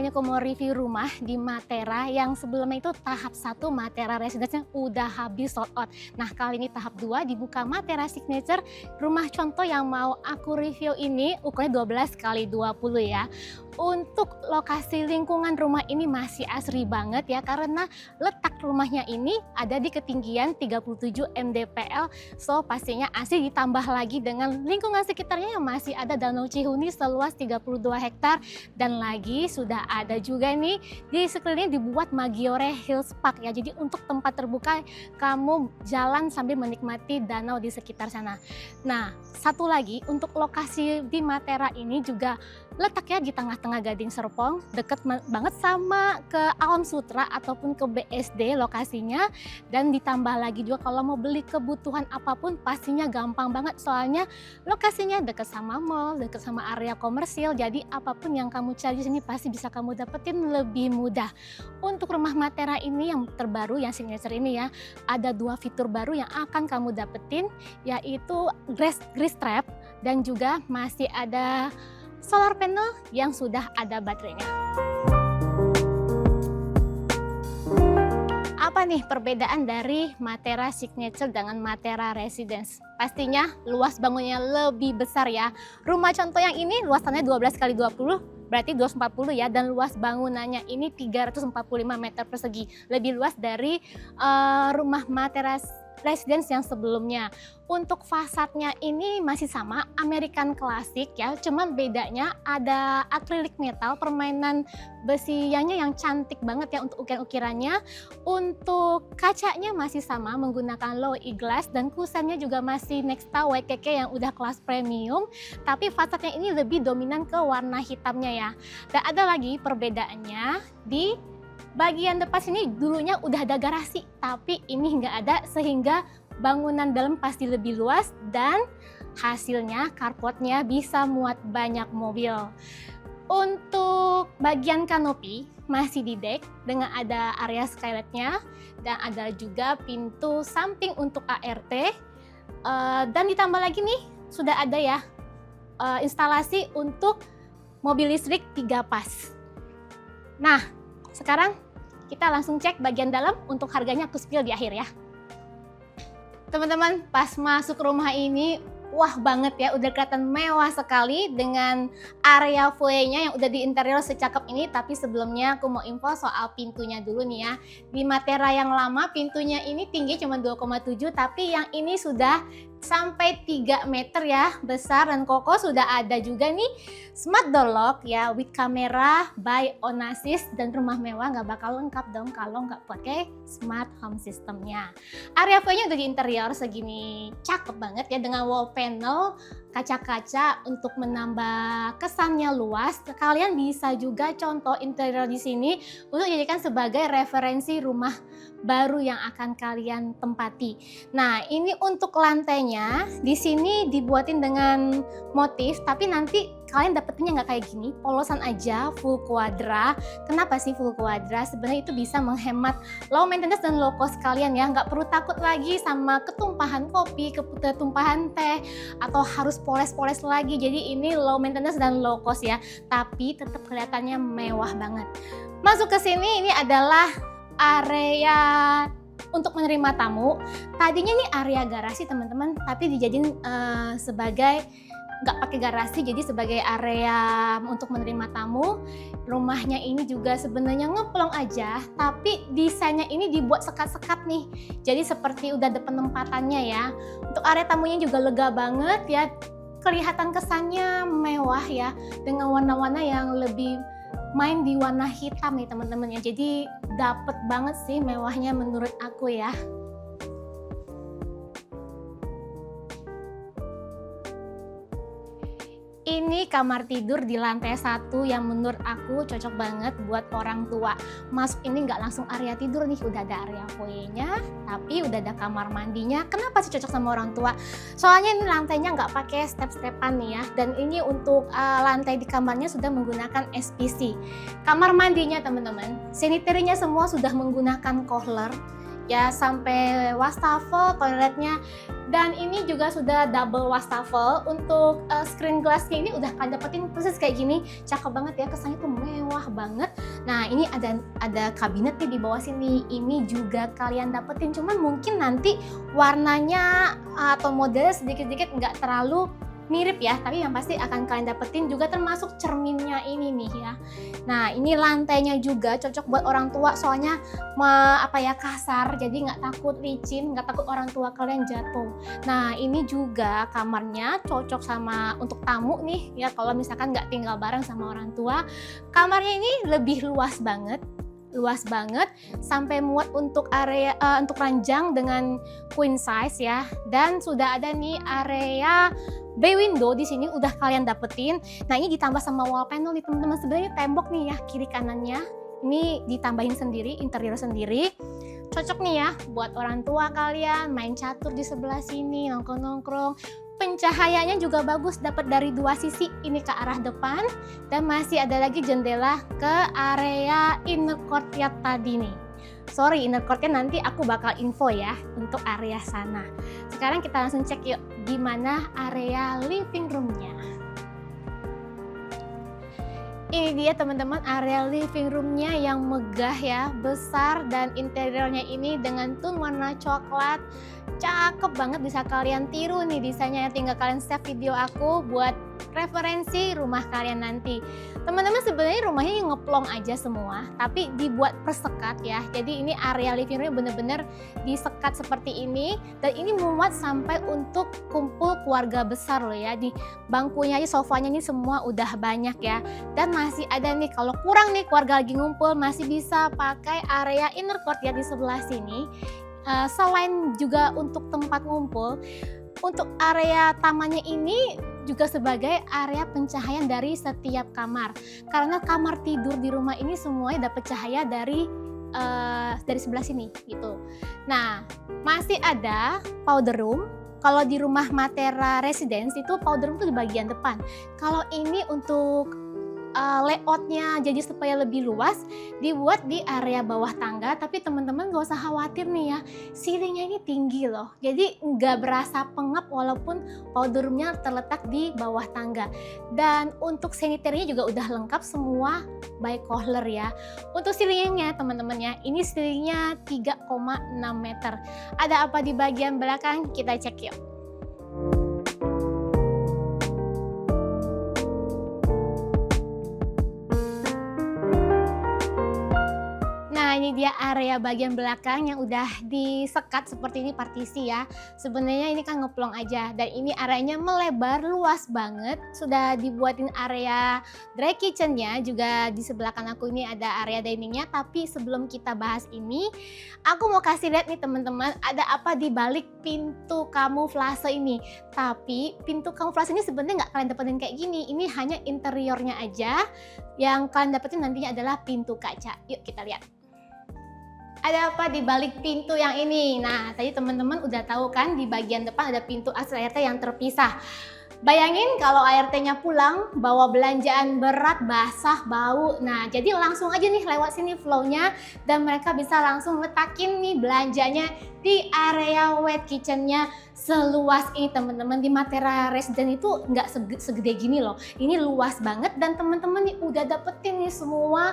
ini aku mau review rumah di Matera yang sebelumnya itu tahap 1 Matera Residence-nya udah habis sold out. Nah, kali ini tahap 2 dibuka Matera Signature. Rumah contoh yang mau aku review ini ukurannya 12 kali 20 ya. Untuk lokasi lingkungan rumah ini masih asri banget ya, karena letak rumahnya ini ada di ketinggian 37 mdpl. So pastinya asri, ditambah lagi dengan lingkungan sekitarnya yang masih ada Danau Cihuni seluas 32 hektar. Dan lagi sudah ada juga nih di sekeliling dibuat Maggiore Hills Park ya. Jadi untuk tempat terbuka kamu jalan sambil menikmati danau di sekitar sana. Nah, satu lagi untuk lokasi di Matera ini juga letaknya di tengah-tengah Gading Serpong, deket banget sama ke Alam Sutra ataupun ke BSD lokasinya. Dan ditambah lagi juga kalau mau beli kebutuhan apapun pastinya gampang banget, soalnya lokasinya deket sama mall, deket sama area komersil. Jadi apapun yang kamu cari di sini pasti bisa kamu dapetin lebih mudah. Untuk rumah Matera ini yang terbaru, yang signature ini ya, ada 2 fitur baru yang akan kamu dapetin, yaitu grease trap dan juga masih ada solar panel yang sudah ada baterainya. Apa nih perbedaan dari Matera Signature dengan Matera Residence? Pastinya luas bangunnya lebih besar ya. Rumah contoh yang ini luasannya 12 kali 20, berarti 240 ya, dan luas bangunannya ini 345 meter persegi. Lebih luas dari rumah Matera Residence yang sebelumnya. Untuk fasadnya ini masih sama American klasik ya, cuman bedanya ada akrilik metal, permainan besiannya yang cantik banget ya untuk ukiran-ukirannya. Untuk kacanya masih sama menggunakan low E glass, dan kusennya juga masih Nexta WKK yang udah kelas premium, tapi fasadnya ini lebih dominan ke warna hitamnya ya. Dan ada lagi perbedaannya di bagian depan sini, dulunya udah ada garasi, tapi ini nggak ada, sehingga bangunan dalam pasti lebih luas dan hasilnya carportnya bisa muat banyak mobil. Untuk bagian kanopi masih di deck dengan ada area skylightnya, dan ada juga pintu samping untuk ART. Dan ditambah lagi nih sudah ada ya instalasi untuk mobil listrik 3 pas. Nah, sekarang kita langsung cek bagian dalam. Untuk harganya aku spill di akhir ya. Teman-teman, pas masuk rumah ini wah banget ya, udah kelihatan mewah sekali dengan area foyer-nya yang udah di interior secakep ini. Tapi sebelumnya aku mau info soal pintunya dulu nih ya. Di Matera yang lama pintunya ini tinggi cuma 2,7, tapi yang ini sudah sampai 3 meter ya, besar dan kokoh. Sudah ada juga nih smart door lock ya, with camera by Onassis, dan rumah mewah nggak bakal lengkap dong kalau nggak pakai smart home systemnya. Area foyer-nya udah di interior segini cakep banget ya, dengan wall panel kaca-kaca untuk menambah kesannya luas. Kalian bisa juga contoh interior di sini untuk dijadikan sebagai referensi rumah baru yang akan kalian tempati. Nah, ini untuk lantainya di sini dibuatin dengan motif, tapi nanti kalian dapetinnya nggak kayak gini, polosan aja, full quadra. Kenapa sih full quadra? Sebenarnya itu bisa menghemat low maintenance dan low cost kalian ya. Nggak perlu takut lagi sama ketumpahan kopi, ketumpahan teh, atau harus poles-poles lagi. Jadi ini low maintenance dan low cost ya, tapi tetap kelihatannya mewah banget. Masuk ke sini, ini adalah area untuk menerima tamu. Tadinya nih area garasi teman-teman, tapi dijadiin sebagai nggak pakai garasi, jadi sebagai area untuk menerima tamu. Rumahnya ini juga sebenarnya ngeplong aja, tapi desainnya ini dibuat sekat-sekat nih, jadi seperti udah ada penempatannya ya. Untuk area tamunya juga lega banget ya, kelihatan kesannya mewah ya, dengan warna-warna yang lebih main di warna hitam nih teman-teman ya. Jadi dapet banget sih mewahnya menurut aku ya. Ini kamar tidur di lantai 1 yang menurut aku cocok banget buat orang tua. Masuk ini nggak langsung area tidur nih, udah ada area foyer-nya, tapi udah ada kamar mandinya. Kenapa sih cocok sama orang tua? Soalnya ini lantainya nggak pakai step-stepan nih ya, dan ini untuk lantai di kamarnya sudah menggunakan SPC. Kamar mandinya teman-teman, sanitary-nya semua sudah menggunakan kohler ya sampai wastafel toiletnya. Dan ini juga sudah double wastafel. Untuk screen glassnya ini udah kalian dapetin persis kayak gini, cakep banget ya, kesannya tuh mewah banget. Nah ini ada kabinet nih di bawah sini, ini juga kalian dapetin, cuman mungkin nanti warnanya atau modelnya sedikit-sedikit nggak terlalu mirip ya, tapi yang pasti akan kalian dapetin juga termasuk cerminnya ini nih ya. Nah ini lantainya juga cocok buat orang tua, soalnya kasar, jadi nggak takut licin, nggak takut orang tua kalian jatuh. Nah ini juga kamarnya cocok sama untuk tamu nih ya, kalau misalkan nggak tinggal bareng sama orang tua. Kamarnya ini lebih luas banget sampai muat untuk area untuk ranjang dengan queen size ya. Dan sudah ada nih area bay window di sini udah kalian dapetin. Nah ini ditambah sama wall panel nih teman-teman, sebenarnya tembok nih ya kiri kanannya ini ditambahin sendiri, interior sendiri. Cocok nih ya buat orang tua kalian main catur di sebelah sini, nongkrong-nongkrong. Pencahayaannya juga bagus, dapat dari dua sisi, ini ke arah depan dan masih ada lagi jendela ke area inner courtyard tadi nih. Sorry, inner courtnya nanti aku bakal info ya untuk area sana. Sekarang kita langsung cek yuk gimana area living roomnya. Ini dia teman-teman area living roomnya yang megah ya, besar, dan interiornya ini dengan tone warna coklat. Cakep banget, bisa kalian tiru nih desainnya ya, tinggal kalian save video aku buat referensi rumah kalian nanti. Teman-teman sebenarnya rumahnya yang ngeplong aja semua, tapi dibuat persekat ya. Jadi ini area living room bener-bener disekat seperti ini, dan ini muat sampai untuk kumpul keluarga besar loh ya. Di bangkunya aja, sofanya ini semua udah banyak ya. Dan masih ada nih, kalau kurang nih keluarga lagi ngumpul, masih bisa pakai area inner court ya di sebelah sini. Selain juga untuk tempat ngumpul, untuk area tamannya ini juga sebagai area pencahayaan dari setiap kamar. Karena kamar tidur di rumah ini semuanya dapat cahaya dari sebelah sini gitu. Nah, masih ada powder room. Kalau di rumah Matera Residence itu powder room itu di bagian depan. Kalau ini untuk layoutnya jadi supaya lebih luas, dibuat di area bawah tangga. Tapi teman-teman gak usah khawatir nih ya, ceilingnya ini tinggi loh, jadi nggak berasa pengap walaupun powder roomnya terletak di bawah tangga. Dan untuk sanitary-nya juga udah lengkap semua by Kohler ya. Untuk ceilingnya teman-teman ya, ini ceilingnya 3,6 meter. Ada apa di bagian belakang? Kita cek yuk. Ini dia area bagian belakang yang udah disekat seperti ini, partisi ya. Sebenarnya ini kan ngeplong aja, dan ini areanya melebar luas banget. Sudah dibuatin area dry kitchennya, juga di sebelah kanan aku ini ada area diningnya. Tapi sebelum kita bahas ini, aku mau kasih lihat nih teman-teman, ada apa di balik pintu kamuflase ini. Tapi pintu kamuflase ini sebenarnya nggak kalian dapetin kayak gini, ini hanya interiornya aja. Yang kalian dapetin nantinya adalah pintu kaca. Yuk kita lihat. Ada apa di balik pintu yang ini? Nah, tadi teman-teman udah tahu kan, di bagian depan ada pintu akses ART yang terpisah. Bayangin kalau ART-nya pulang, bawa belanjaan berat, basah, bau. Nah, jadi langsung aja nih lewat sini flow-nya, dan mereka bisa langsung letakin nih belanjanya di area wet kitchen-nya seluas ini teman-teman. Di Matera Residence itu nggak segede gini loh. Ini luas banget, dan teman-teman nih udah dapetin nih semua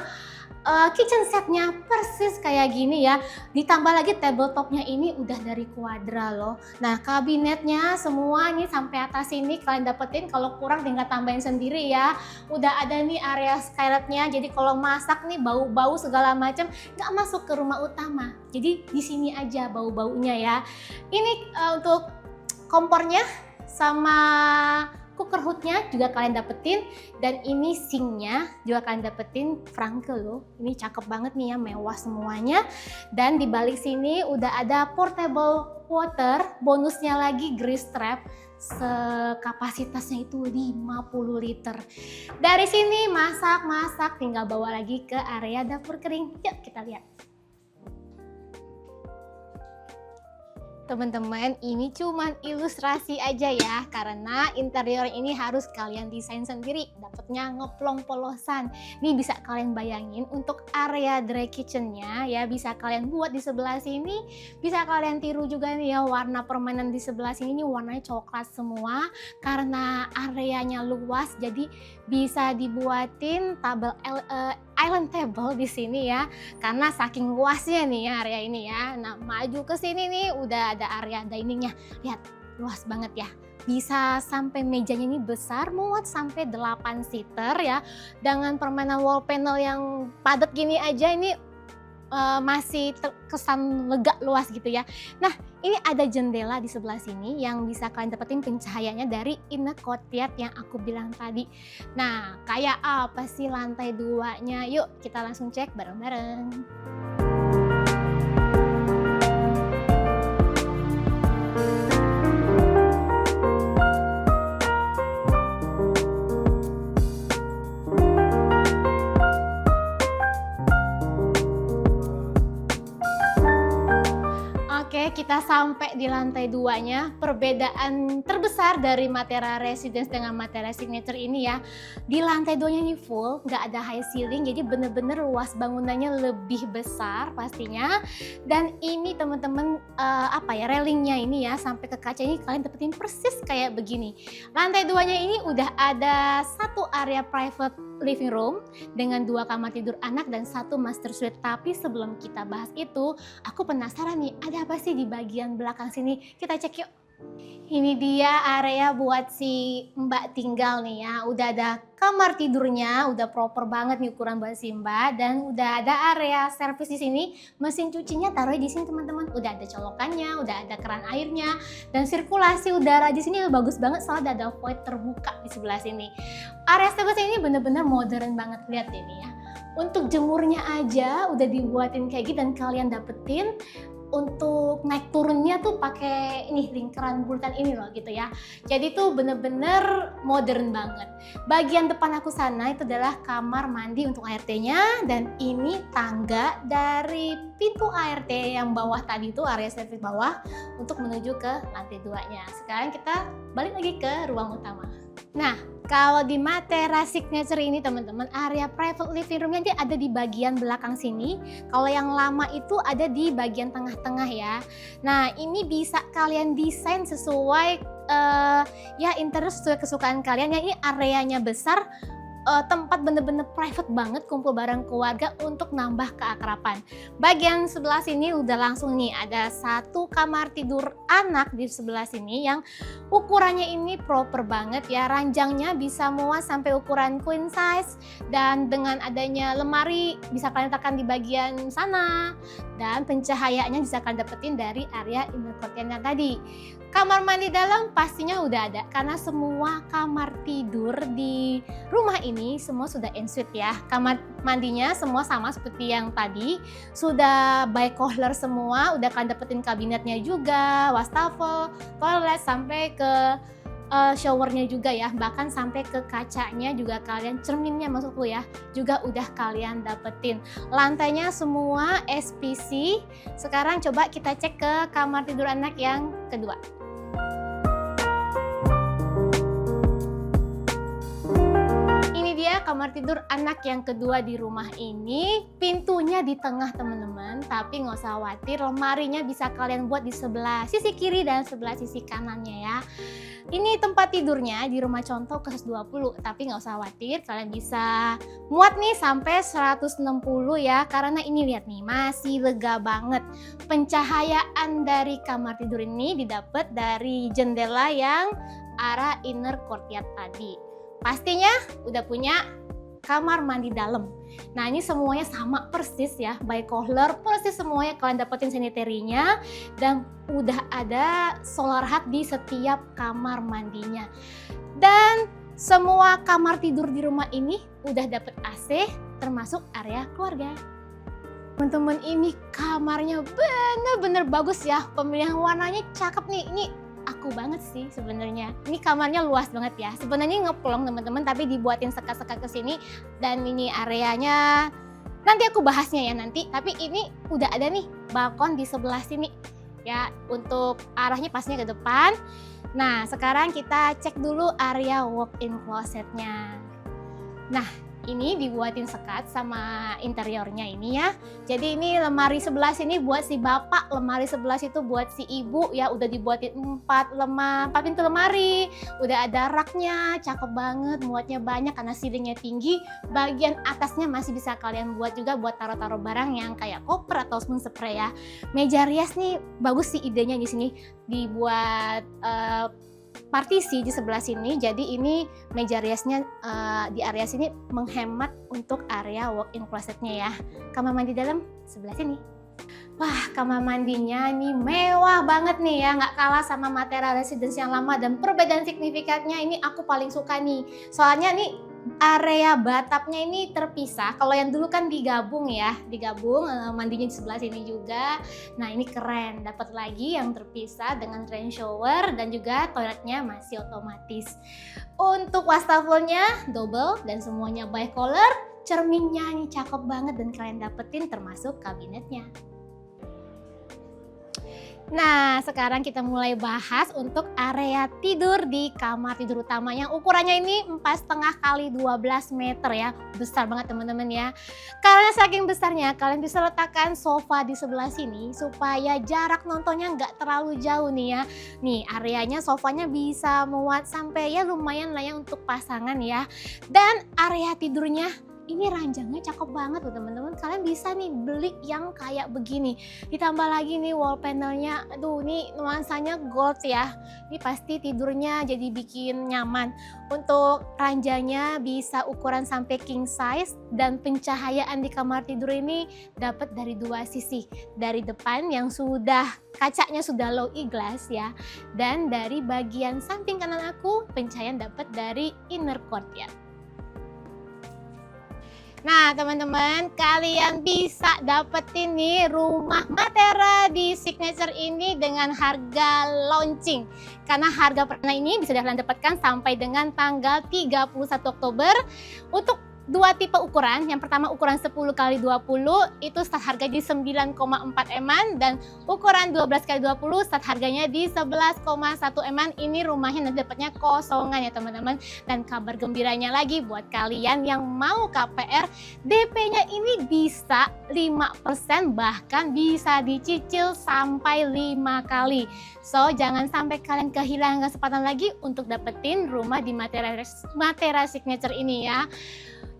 kitchen setnya persis kayak gini ya. Ditambah lagi tabletopnya ini udah dari Quadra loh. Nah, kabinetnya semua nih sampai atas sini kalian dapetin. Kalau kurang tinggal tambahin sendiri ya. Udah ada nih area skylightnya, jadi kalau masak nih bau-bau segala macam nggak masuk ke rumah utama. Jadi di sini aja bau-baunya ya. Ini untuk kompornya sama cooker hoodnya juga kalian dapetin, dan ini sinknya juga kalian dapetin Franke loh. Ini cakep banget nih ya, mewah semuanya. Dan di balik sini udah ada portable water, bonusnya lagi grease trap. Kapasitasnya itu 50 liter. Dari sini masak-masak tinggal bawa lagi ke area dapur kering. Yuk kita lihat. Teman-teman, ini cuman ilustrasi aja ya, karena interior ini harus kalian desain sendiri, dapatnya ngeplong polosan. Nih bisa kalian bayangin untuk area dry kitchennya ya, bisa kalian buat di sebelah sini, bisa kalian tiru juga nih ya, warna permainan di sebelah sini nih warnanya coklat semua, karena areanya luas jadi bisa dibuatin island table di sini ya, karena saking luasnya nih ya area ini ya. Nah, maju ke sini nih udah ada area diningnya. Lihat, luas banget ya. Bisa sampai mejanya ini besar, muat sampai 8 seater ya. Dengan permainan wall panel yang padat gini aja ini masih terkesan lega luas gitu ya. Nah, ini ada jendela di sebelah sini yang bisa kalian dapetin pencahayaannya dari inner courtyard yang aku bilang tadi. Nah, kayak apa sih lantai 2-nya? Yuk kita langsung cek bareng-bareng. Oke, kita sampai di lantai 2-nya. Perbedaan terbesar dari Matera Residence dengan Matera Signature ini ya, di lantai 2-nya ini full, nggak ada high ceiling, jadi bener-bener luas bangunannya lebih besar pastinya. Dan ini teman-teman railingnya ini ya, sampai ke kaca ini kalian dapetin persis kayak begini. Lantai 2-nya ini udah ada satu area private living room dengan 2 kamar tidur anak dan 1 master suite. Tapi sebelum kita bahas itu, aku penasaran nih, ada apa sih di bagian belakang sini? Kita cek yuk. Ini dia area buat si Mbak tinggal nih ya. Udah ada kamar tidurnya, udah proper banget nih ukuran buat si Mbak, dan udah ada area servis di sini. Mesin cucinya taruh di sini teman-teman. Udah ada colokannya, udah ada keran airnya, dan sirkulasi udara di sini bagus banget soalnya ada void terbuka di sebelah sini. Area servis ini bener-bener modern banget, lihat ini ya. Untuk jemurnya aja udah dibuatin kayak gitu dan kalian dapetin untuk naik turunnya tuh pakai ini lingkaran bulatan ini loh gitu ya. Jadi tuh bener-bener modern banget. Bagian depan aku sana itu adalah kamar mandi untuk ART-nya, dan ini tangga dari pintu ART yang bawah tadi tuh area servis bawah untuk menuju ke lantai 2-nya. Sekarang kita balik lagi ke ruang utama. Nah, kalau di Matera Signature ini teman-teman, area private living room-nya dia ada di bagian belakang sini. Kalau yang lama itu ada di bagian tengah-tengah ya. Nah, ini bisa kalian desain sesuai interior sesuai kesukaan kalian. Yang ini areanya besar, tempat bener-bener private banget, kumpul bareng keluarga untuk nambah keakraban. Bagian sebelah sini udah langsung nih ada 1 kamar tidur anak di sebelah sini yang ukurannya ini proper banget ya. Ranjangnya bisa muat sampai ukuran queen size, dan dengan adanya lemari bisa kalian letakkan di bagian sana, dan pencahayaannya bisa kalian dapetin dari area inner courtyard tadi. Kamar mandi dalam pastinya udah ada, karena semua kamar tidur di rumah ini semua sudah ensuite ya. Kamar mandinya semua sama seperti yang tadi, sudah by Kohler semua, udah kalian dapetin kabinetnya juga, wastafel, toilet, sampai ke showernya juga ya, bahkan sampai ke kacanya juga kalian, cerminnya maksudku ya, juga udah kalian dapetin. Lantainya semua SPC. Sekarang coba kita cek ke kamar tidur anak yang kedua. Kamar tidur anak yang kedua di rumah ini, pintunya di tengah teman-teman, tapi nggak usah khawatir, lemarinya bisa kalian buat di sebelah sisi kiri dan sebelah sisi kanannya ya. Ini tempat tidurnya di rumah contoh khusus 20, tapi nggak usah khawatir, kalian bisa muat nih sampai 160 ya, karena ini lihat nih masih lega banget. Pencahayaan dari kamar tidur ini didapat dari jendela yang arah inner courtyard tadi. Pastinya udah punya kamar mandi dalam. Nah, ini semuanya sama persis ya, by Kohler, persis semuanya kalian dapetin sanitary-nya, dan udah ada solar hut di setiap kamar mandinya. Dan semua kamar tidur di rumah ini udah dapet AC, termasuk area keluarga. Teman-teman, ini kamarnya bener-bener bagus ya, pemilihan warnanya cakep nih. Ini aku banget sih sebenarnya. Ini kamarnya luas banget ya. Sebenarnya ngeplong teman-teman, tapi dibuatin sekat-sekat ke sini, dan ini areanya nanti aku bahasnya ya nanti. Tapi ini udah ada nih balkon di sebelah sini. ya, untuk arahnya pastinya ke depan. Nah, sekarang kita cek dulu area walk-in closetnya. Nah, ini dibuatin sekat sama interiornya ini ya. Jadi ini lemari sebelah sini buat si bapak, lemari sebelah situ buat si ibu ya. Udah dibuatin 4 pintu lemari. Udah ada raknya, cakep banget, muatnya banyak karena ceilingnya tinggi. Bagian atasnya masih bisa kalian buat juga buat taruh-taruh barang yang kayak koper atau spoon spray ya. Meja rias nih bagus sih idenya di sini, dibuat partisi di sebelah sini. Jadi ini meja riasnya di area sini menghemat untuk area walk-in closetnya ya. Kamar mandi dalam sebelah sini. Wah, kamar mandinya ini mewah banget nih ya, nggak kalah sama Matera Residence yang lama, dan perbedaan signifikannya ini aku paling suka nih. Soalnya nih area bathtubnya ini terpisah. Kalau yang dulu kan digabung ya, mandinya di sebelah sini juga. Nah ini keren, dapat lagi yang terpisah dengan rain shower dan juga toiletnya masih otomatis. Untuk wastafelnya double dan semuanya bicolor. Cerminnya ini cakep banget dan kalian dapetin termasuk kabinetnya. Nah, sekarang kita mulai bahas untuk area tidur di kamar tidur utama yang ukurannya ini 4,5 kali 12 meter ya. Besar banget teman-teman ya. Karena saking besarnya, kalian bisa letakkan sofa di sebelah sini supaya jarak nontonnya nggak terlalu jauh nih ya. Nih, areanya sofanya bisa muat sampai ya lumayan lah ya untuk pasangan ya. Dan area tidurnya ini ranjangnya cakep banget loh teman-teman. Kalian bisa nih beli yang kayak begini. Ditambah lagi nih wall panelnya. Aduh, ini nuansanya gold ya. Ini pasti tidurnya jadi bikin nyaman. Untuk ranjangnya bisa ukuran sampai king size, dan pencahayaan di kamar tidur ini dapat dari dua sisi. Dari depan yang sudah kacanya sudah low E glass ya. Dan dari bagian samping kanan aku pencahayaan dapat dari inner courtyard. Nah teman-teman, kalian bisa dapetin nih rumah Matera di Signature ini dengan harga launching. Karena harga perdana ini bisa kalian dapatkan sampai dengan tanggal 31 Oktober. Untuk dua tipe ukuran, yang pertama ukuran 10x20 itu start harga di 9,4 eman, dan ukuran 12x20 start harganya di 11,1 eman. Ini rumahnya nanti dapatnya kosongan ya teman-teman. Dan kabar gembiranya lagi buat kalian yang mau KPR, DP-nya ini bisa 5%, bahkan bisa dicicil sampai 5 kali. So jangan sampai kalian kehilangan kesempatan lagi untuk dapetin rumah di Matera Signature ini ya.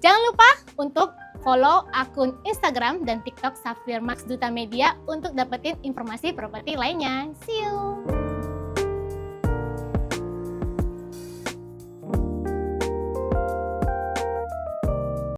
Jangan lupa untuk follow akun Instagram dan TikTok Safir Max Duta Media untuk dapetin informasi properti lainnya. See you!